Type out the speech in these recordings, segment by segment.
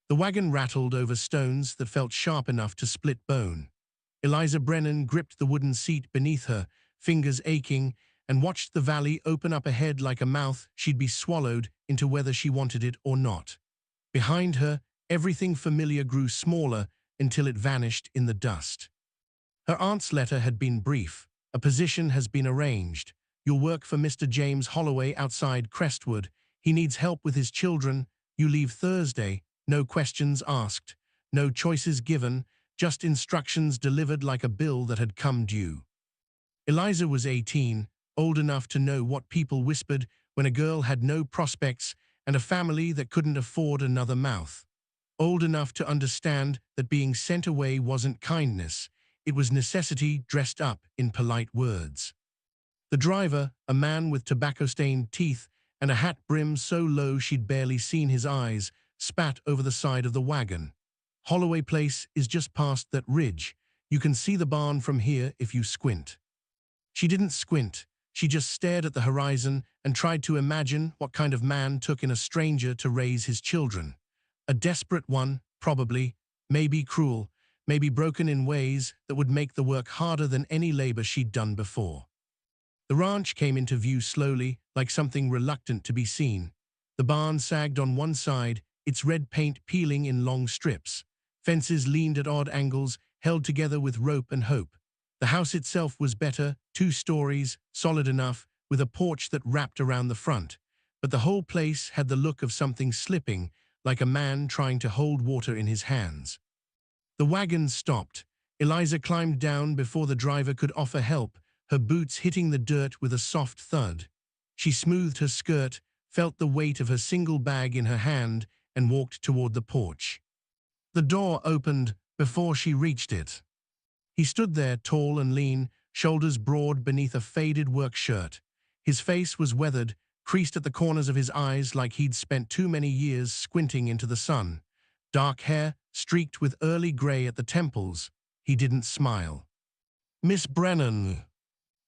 The wagon rattled over stones that felt sharp enough to split bone. Eliza Brennan gripped the wooden seat beneath her, fingers aching, and watched the valley open up ahead like a mouth she'd be swallowed into whether she wanted it or not. Behind her, everything familiar grew smaller until it vanished in the dust. Her aunt's letter had been brief. A position has been arranged. You'll work for Mr. James Holloway outside Crestwood. He needs help with his children. You leave Thursday. No questions asked. No choices given. Just instructions delivered like a bill that had come due. Eliza was 18, old enough to know what people whispered when a girl had no prospects and a family that couldn't afford another mouth. Old enough to understand that being sent away wasn't kindness. It was necessity dressed up in polite words. The driver, a man with tobacco-stained teeth and a hat brim so low she'd barely seen his eyes, spat over the side of the wagon. Holloway Place is just past that ridge. You can see the barn from here if you squint. She didn't squint. She just stared at the horizon and tried to imagine what kind of man took in a stranger to raise his children. A desperate one, probably, maybe cruel, maybe broken in ways that would make the work harder than any labor she'd done before. The ranch came into view slowly, like something reluctant to be seen. The barn sagged on one side, its red paint peeling in long strips. Fences leaned at odd angles, held together with rope and hope. The house itself was better, 2 stories, solid enough, with a porch that wrapped around the front. But the whole place had the look of something slipping, like a man trying to hold water in his hands. The wagon stopped. Eliza climbed down before the driver could offer help, her boots hitting the dirt with a soft thud. She smoothed her skirt, felt the weight of her single bag in her hand, and walked toward the porch. The door opened before she reached it. He stood there, tall and lean, shoulders broad beneath a faded work shirt. His face was weathered, creased at the corners of his eyes like he'd spent too many years squinting into the sun. Dark hair, streaked with early gray at the temples. He didn't smile. "Miss Brennan."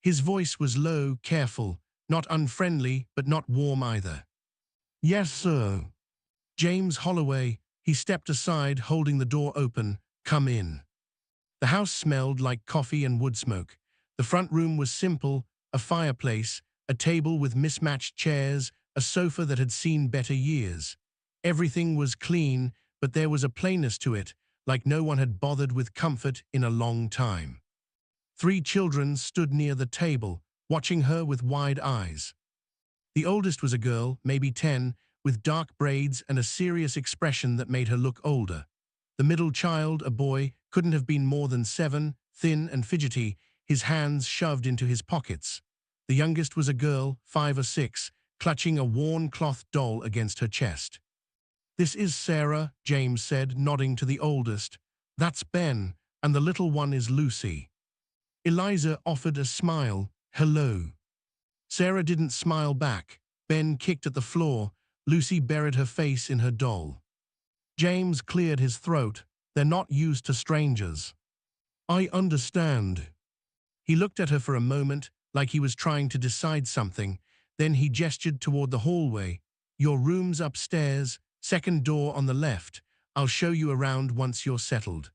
His voice was low, careful, not unfriendly, but not warm either. "Yes, sir." "James Holloway." He stepped aside, holding the door open. "Come in." The house smelled like coffee and wood smoke. The front room was simple, a fireplace, a table with mismatched chairs, a sofa that had seen better years. Everything was clean, but there was a plainness to it, like no one had bothered with comfort in a long time. 3 children stood near the table, watching her with wide eyes. The oldest was a girl, maybe 10, with dark braids and a serious expression that made her look older. The middle child, a boy, couldn't have been more than 7, thin and fidgety, his hands shoved into his pockets. The youngest was a girl, 5 or 6, clutching a worn cloth doll against her chest. "This is Sarah," James said, nodding to the oldest. "That's Ben, and the little one is Lucy." Eliza offered a smile. "Hello." Sarah didn't smile back. Ben kicked at the floor. Lucy buried her face in her doll. James cleared his throat. "They're not used to strangers." "I understand." He looked at her for a moment, like he was trying to decide something. Then he gestured toward the hallway. "Your room's upstairs, second door on the left. I'll show you around once you're settled."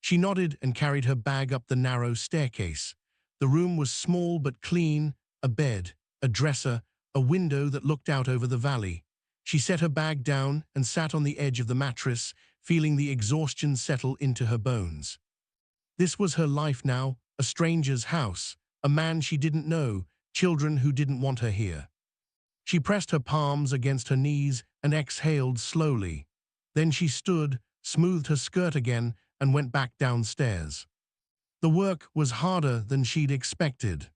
She nodded and carried her bag up the narrow staircase. The room was small but clean, a bed, a dresser, a window that looked out over the valley. She set her bag down and sat on the edge of the mattress, feeling the exhaustion settle into her bones. This was her life now, a stranger's house, a man she didn't know, children who didn't want her here. She pressed her palms against her knees and exhaled slowly. Then she stood, smoothed her skirt again, and went back downstairs. The work was harder than she'd expected.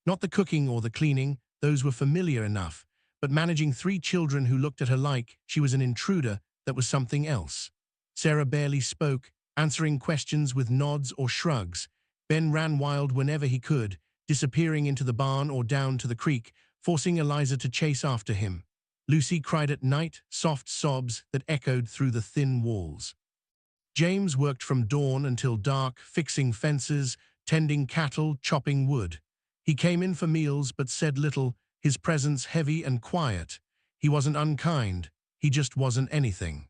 Not the cooking or the cleaning, those were familiar enough, but managing 3 children who looked at her like she was an intruder, that was something else. Sarah barely spoke, answering questions with nods or shrugs. Ben ran wild whenever he could, disappearing into the barn or down to the creek, forcing Eliza to chase after him. Lucy cried at night, soft sobs that echoed through the thin walls. James worked from dawn until dark, fixing fences, tending cattle, chopping wood. He came in for meals but said little, his presence heavy and quiet. He wasn't unkind, he just wasn't anything.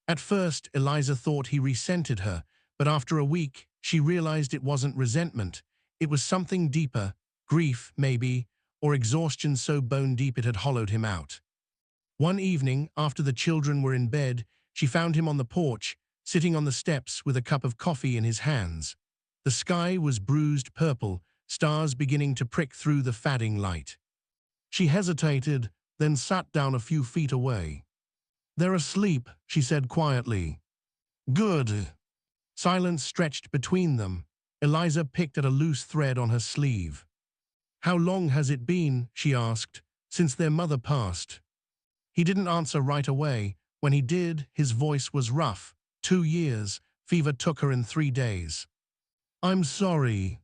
At first, Eliza thought he resented her, but after a week, she realized it wasn't resentment. It was something deeper, grief, maybe, or exhaustion so bone-deep it had hollowed him out. One evening, after the children were in bed, she found him on the porch, sitting on the steps with a cup of coffee in his hands. The sky was bruised purple, stars beginning to prick through the fading light. She hesitated, then sat down a few feet away. "They're asleep," she said quietly. "Good." Silence stretched between them. Eliza picked at a loose thread on her sleeve. "How long has it been," she asked, "since their mother passed?" He didn't answer right away. When he did, his voice was rough. 2 years. Fever took her in 3 days. "I'm sorry."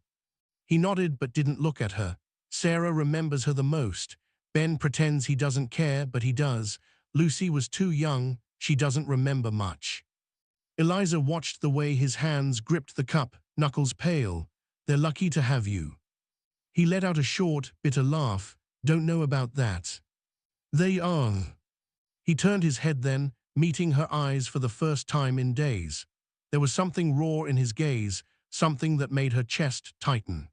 He nodded but didn't look at her. Sarah remembers her the most. Ben pretends he doesn't care, but he does. Lucy was too young. She doesn't remember much. Eliza watched the way his hands gripped the cup, knuckles pale. "They're lucky to have you." He let out a short, bitter laugh. "Don't know about that." "They are." He turned his head then, meeting her eyes for the first time in days. There was something raw in his gaze, something that made her chest tighten.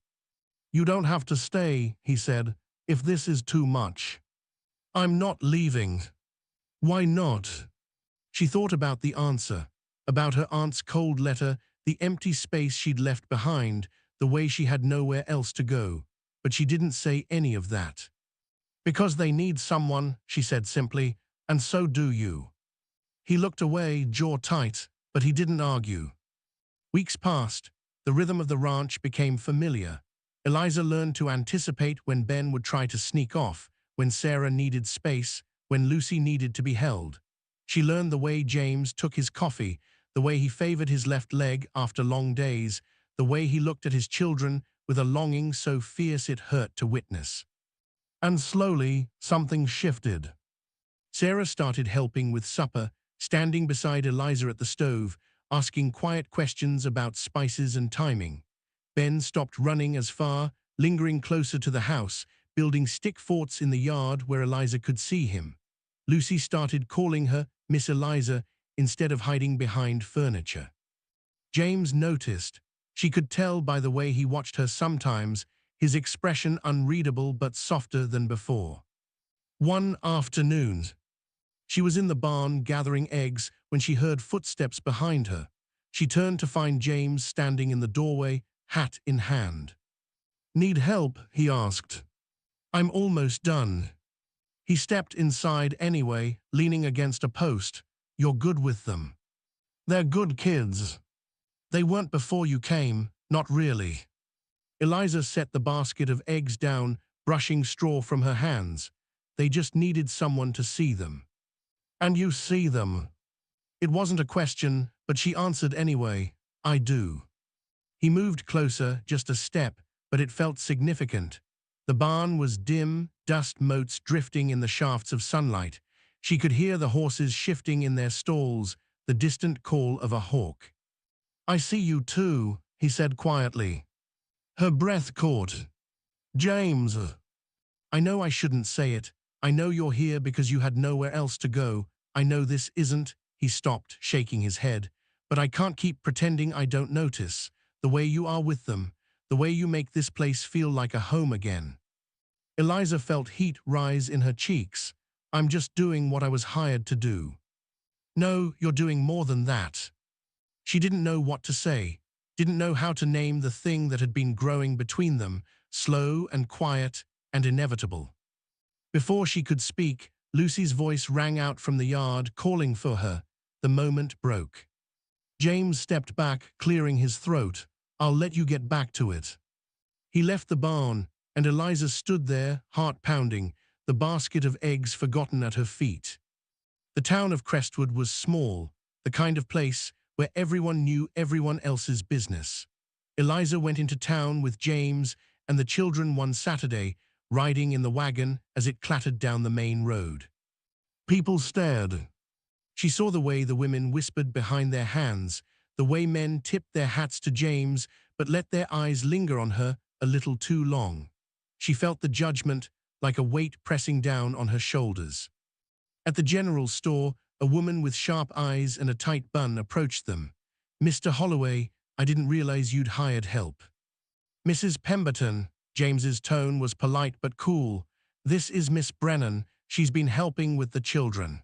"You don't have to stay," he said, "if this is too much." "I'm not leaving." "Why not?" She thought about the answer, about her aunt's cold letter, the empty space she'd left behind, the way she had nowhere else to go. But she didn't say any of that. "Because they need someone," she said simply, "and so do you." He looked away, jaw tight, but he didn't argue. Weeks passed. The rhythm of the ranch became familiar. Eliza learned to anticipate when Ben would try to sneak off, when Sarah needed space, when Lucy needed to be held. She learned the way James took his coffee, the way he favored his left leg after long days, the way he looked at his children with a longing so fierce it hurt to witness. And slowly, something shifted. Sarah started helping with supper, standing beside Eliza at the stove, asking quiet questions about spices and timing. Ben stopped running as far, lingering closer to the house, building stick forts in the yard where Eliza could see him. Lucy started calling her Miss Eliza instead of hiding behind furniture. James noticed. She could tell by the way he watched her sometimes, his expression unreadable but softer than before. One afternoon, she was in the barn gathering eggs when she heard footsteps behind her. She turned to find James standing in the doorway, hat in hand. "Need help?" he asked. "I'm almost done." He stepped inside anyway, leaning against a post. "You're good with them." "They're good kids." "They weren't before you came, not really." Eliza set the basket of eggs down, brushing straw from her hands. They just needed someone to see them. "And you see them." It wasn't a question, but she answered anyway. "I do." He moved closer, just a step, but it felt significant. The barn was dim, dust motes drifting in the shafts of sunlight. She could hear the horses shifting in their stalls, the distant call of a hawk. "I see you too," he said quietly. Her breath caught. "James." "I know I shouldn't say it. I know you're here because you had nowhere else to go. I know this isn't," he stopped, shaking his head, "but I can't keep pretending I don't notice. The way you are with them, the way you make this place feel like a home again." Eliza felt heat rise in her cheeks. "I'm just doing what I was hired to do." "No, you're doing more than that." She didn't know what to say, didn't know how to name the thing that had been growing between them, slow and quiet and inevitable. Before she could speak, Lucy's voice rang out from the yard, calling for her. The moment broke. James stepped back, clearing his throat. "I'll let you get back to it." He left the barn, and Eliza stood there, heart pounding, the basket of eggs forgotten at her feet. The town of Crestwood was small, the kind of place where everyone knew everyone else's business. Eliza went into town with James and the children one Saturday, riding in the wagon as it clattered down the main road. People stared. She saw the way the women whispered behind their hands, the way men tipped their hats to James but let their eyes linger on her a little too long. She felt the judgment like a weight pressing down on her shoulders. At the general store, A woman with sharp eyes and a tight bun approached them. "Mr. Holloway, I didn't realize you'd hired help." "Mrs. Pemberton," James's tone was polite but cool. "This is Miss Brennan. She's been helping with the children."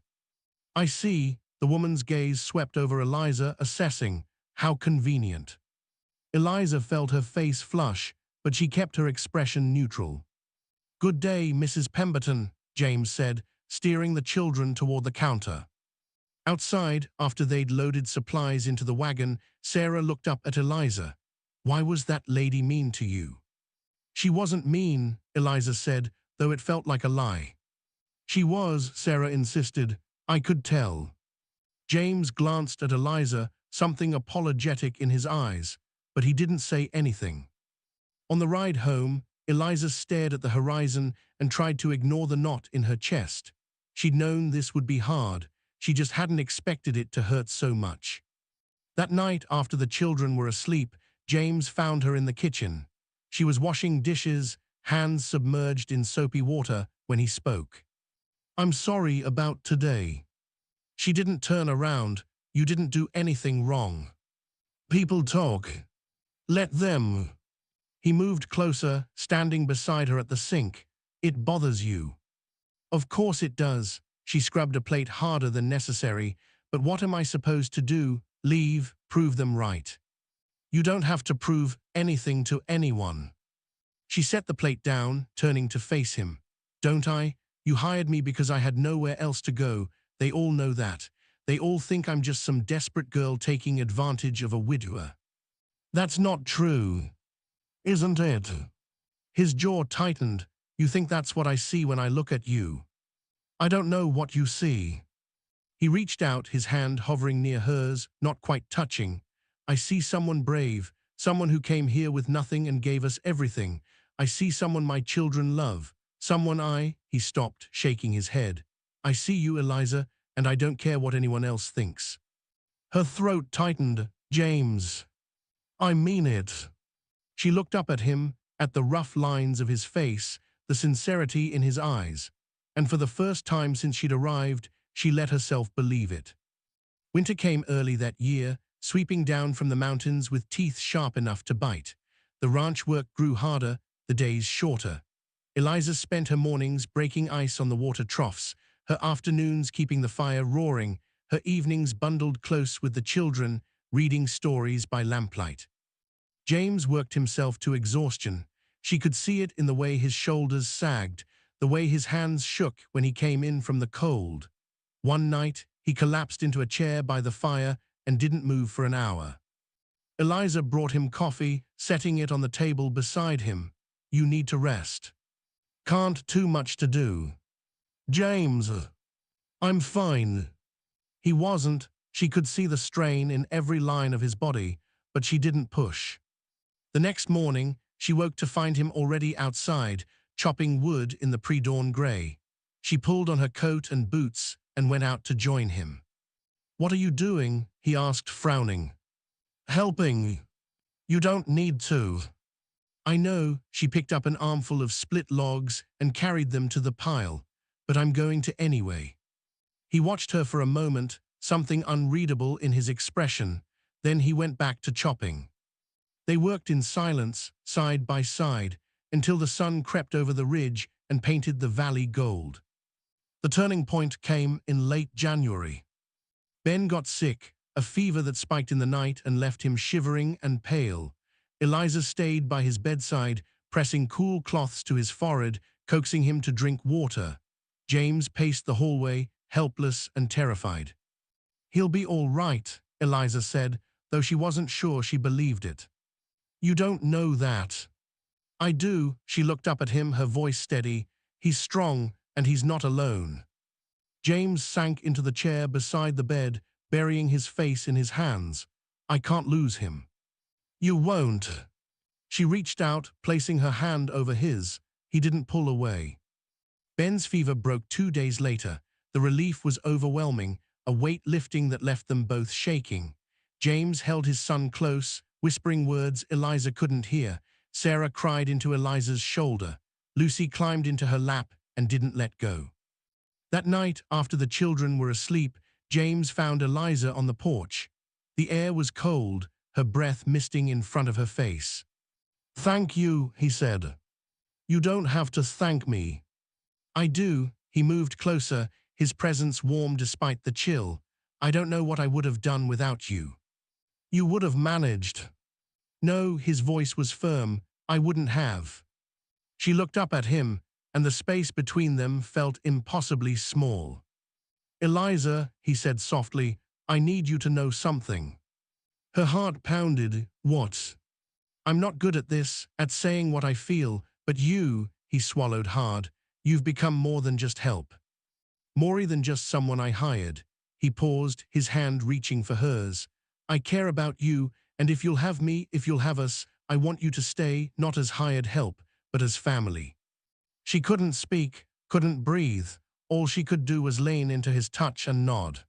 "I see." The woman's gaze swept over Eliza, assessing. How convenient. Eliza felt her face flush, but she kept her expression neutral. "Good day, Mrs. Pemberton," James said, steering the children toward the counter. Outside, after they'd loaded supplies into the wagon, Sarah looked up at Eliza. "Why was that lady mean to you?" "She wasn't mean," Eliza said, though it felt like a lie. "She was," Sarah insisted. "I could tell." James glanced at Eliza, something apologetic in his eyes, but he didn't say anything. On the ride home, Eliza stared at the horizon and tried to ignore the knot in her chest. She'd known this would be hard. She just hadn't expected it to hurt so much. That night, after the children were asleep, James found her in the kitchen. She was washing dishes, hands submerged in soapy water, when he spoke. "I'm sorry about today." She didn't turn around. "You didn't do anything wrong." "People talk. Let them." He moved closer, standing beside her at the sink. "It bothers you." "Of course it does." She scrubbed a plate harder than necessary. "But what am I supposed to do? Leave? Prove them right?" "You don't have to prove anything to anyone." She set the plate down, turning to face him. "Don't I? You hired me because I had nowhere else to go. They all know that. They all think I'm just some desperate girl taking advantage of a widower." "That's not true, isn't it?" His jaw tightened. "You think that's what I see when I look at you?" "I don't know what you see." He reached out, his hand hovering near hers, not quite touching. "I see someone brave, someone who came here with nothing and gave us everything. I see someone my children love. He stopped, shaking his head. "I see you, Eliza, and I don't care what anyone else thinks." Her throat tightened. "James, I mean it." She looked up at him, at the rough lines of his face, the sincerity in his eyes. And for the first time since she'd arrived, she let herself believe it. Winter came early that year, sweeping down from the mountains with teeth sharp enough to bite. The ranch work grew harder, the days shorter. Eliza spent her mornings breaking ice on the water troughs, her afternoons keeping the fire roaring, her evenings bundled close with the children, reading stories by lamplight. James worked himself to exhaustion. She could see it in the way his shoulders sagged, the way his hands shook when he came in from the cold. One night, he collapsed into a chair by the fire and didn't move for an hour. Eliza brought him coffee, setting it on the table beside him. "You need to rest." "Can't, too much to do." "James, I'm fine." He wasn't. She could see the strain in every line of his body, but she didn't push. The next morning, she woke to find him already outside, chopping wood in the pre-dawn gray. She pulled on her coat and boots and went out to join him. "What are you doing?" he asked, frowning. "Helping. You don't need to." "I know." She picked up an armful of split logs and carried them to the pile. "But I'm going to anyway." He watched her for a moment, something unreadable in his expression. Then he went back to chopping. They worked in silence, side by side, until the sun crept over the ridge and painted the valley gold. The turning point came in late January. Ben got sick, a fever that spiked in the night and left him shivering and pale. Eliza stayed by his bedside, pressing cool cloths to his forehead, coaxing him to drink water. James paced the hallway, helpless and terrified. "He'll be all right," Eliza said, though she wasn't sure she believed it. "You don't know that." "I do." She looked up at him, her voice steady. "He's strong, and he's not alone." James sank into the chair beside the bed, burying his face in his hands. "I can't lose him." "You won't." She reached out, placing her hand over his. He didn't pull away. Ben's fever broke 2 days later. The relief was overwhelming, a weight lifting that left them both shaking. James held his son close, whispering words Eliza couldn't hear. Sarah cried into Eliza's shoulder. Lucy climbed into her lap and didn't let go. That night, after the children were asleep, James found Eliza on the porch. The air was cold, her breath misting in front of her face. "Thank you," he said. "You don't have to thank me." "I do." He moved closer, his presence warm despite the chill. "I don't know what I would have done without you." "You would have managed." "No," his voice was firm. "I wouldn't have." She looked up at him, and the space between them felt impossibly small. "Eliza," he said softly, "I need you to know something." Her heart pounded. "What?" "I'm not good at this, at saying what I feel, but you," he swallowed hard, "you've become more than just help. More than just someone I hired." He paused, his hand reaching for hers. "I care about you, and if you'll have me, if you'll have us, I want you to stay, not as hired help, but as family." She couldn't speak, couldn't breathe. All she could do was lean into his touch and nod.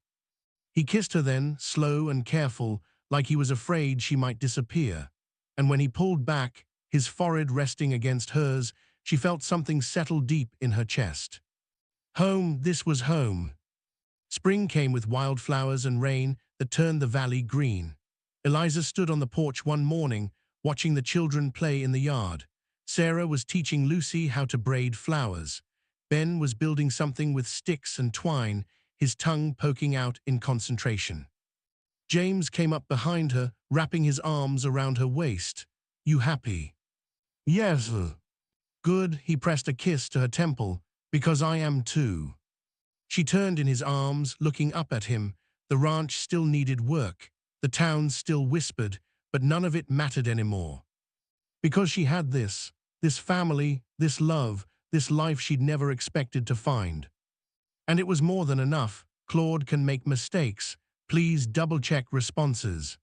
He kissed her then, slow and careful, like he was afraid she might disappear. And when he pulled back, his forehead resting against hers, she felt something settle deep in her chest. Home, this was home. Spring came with wildflowers and rain that turned the valley green. Eliza stood on the porch one morning, watching the children play in the yard. Sarah was teaching Lucy how to braid flowers. Ben was building something with sticks and twine, his tongue poking out in concentration. James came up behind her, wrapping his arms around her waist. "You happy?" "Yes." "Good." He pressed a kiss to her temple. "Because I am too." She turned in his arms, looking up at him. The ranch still needed work. The town still whispered, but none of it mattered anymore. Because she had this family, this love, this life she'd never expected to find. And it was more than enough. Claude can make mistakes. Please double-check responses.